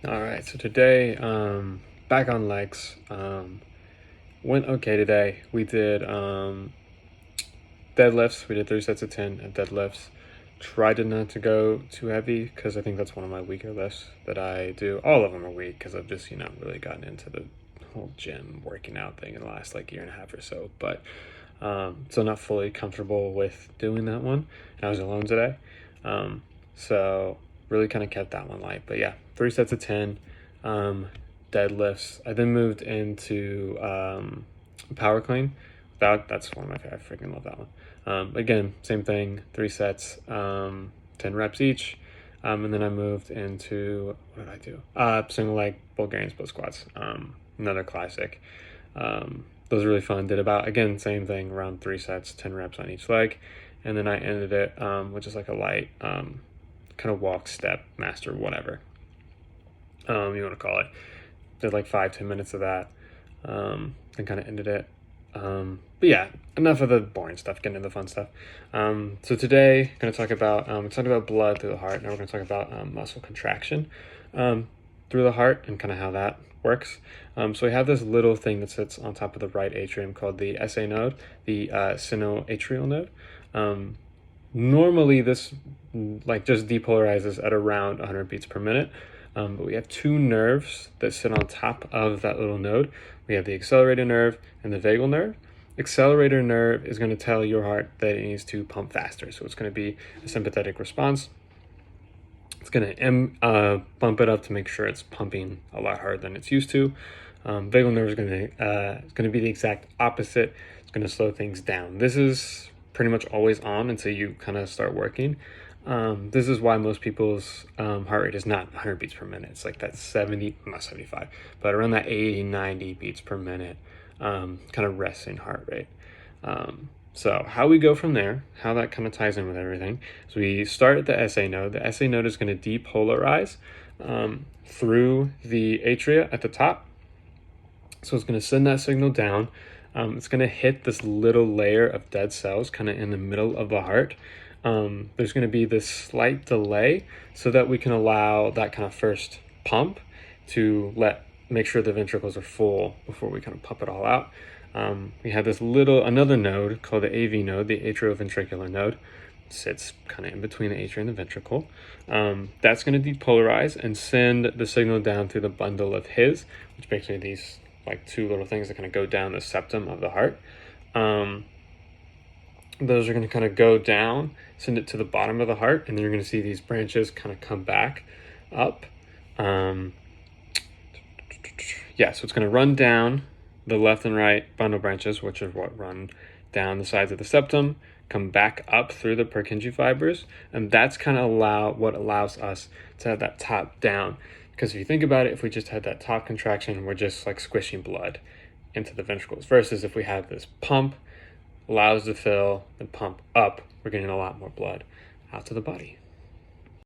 All right, so today, back on legs. Went okay today. We did deadlifts. We did 3 sets of 10 at deadlifts. Tried to not to go too heavy because I think that's one of my weaker lifts that I do. All of them are weak because I've just, really gotten into the whole gym working out thing in the last like year and a half or so. But so not fully comfortable with doing that one. And I was alone today. So really kind of kept that one light. But yeah, 3 sets of 10 deadlifts. I then moved into power clean. That's one of my favorite. I freaking love that one. Again, same thing, 3 sets, 10 reps each. And then I moved into, what did I do? Single leg Bulgarian split squats. Another classic. Those are really fun. Did about, again, same thing, around 3 sets, 10 reps on each leg. And then I ended it with just like a light kind of walk, step, master, whatever you want to call it. Did like 5-10 minutes of that. Then kind of ended it. But yeah, enough of the boring stuff, getting into the fun stuff. So today, going to talk about blood through the heart. Now we're going to talk about muscle contraction through the heart and kind of how that works. So we have this little thing that sits on top of the right atrium called the SA node, the sinoatrial node. Normally this like just depolarizes at around 100 beats per minute. But we have two nerves that sit on top of that little node. We have the accelerator nerve and the vagal nerve. Accelerator nerve is going to tell your heart that it needs to pump faster. So it's going to be a sympathetic response. It's going to bump it up to make sure it's pumping a lot harder than it's used to. Vagal nerve is going to be the exact opposite. It's going to slow things down. This is pretty much always on until you kind of start working. This is why most people's heart rate is not 100 beats per minute. It's like that 70, not 75, but around that 80, 90 beats per minute kind of resting heart rate. So how we go from there, how that kind of ties in with everything. So we start at the SA node. The SA node is going to depolarize through the atria at the top. So it's going to send that signal down. It's going to hit this little layer of dead cells kind of in the middle of the heart. There's going to be this slight delay so that we can allow that kind of first pump to make sure the ventricles are full before we kind of pump it all out. We have this another node called the AV node, the atrioventricular node. It sits kind of in between the atria and the ventricle. That's going to depolarize and send the signal down through the bundle of His, which basically these like two little things that kind of go down the septum of the heart. Those are going to kind of go down, send it to the bottom of the heart, and then you're going to see these branches kind of come back up. So it's going to run down the left and right bundle branches, which are what run down the sides of the septum, come back up through the Purkinje fibers, and that's kind of what allows us to have that top down. Because if you think about it, if we just had that top contraction, we're just like squishing blood into the ventricles, versus if we have this pump, allows to fill and pump up, we're getting a lot more blood out to the body.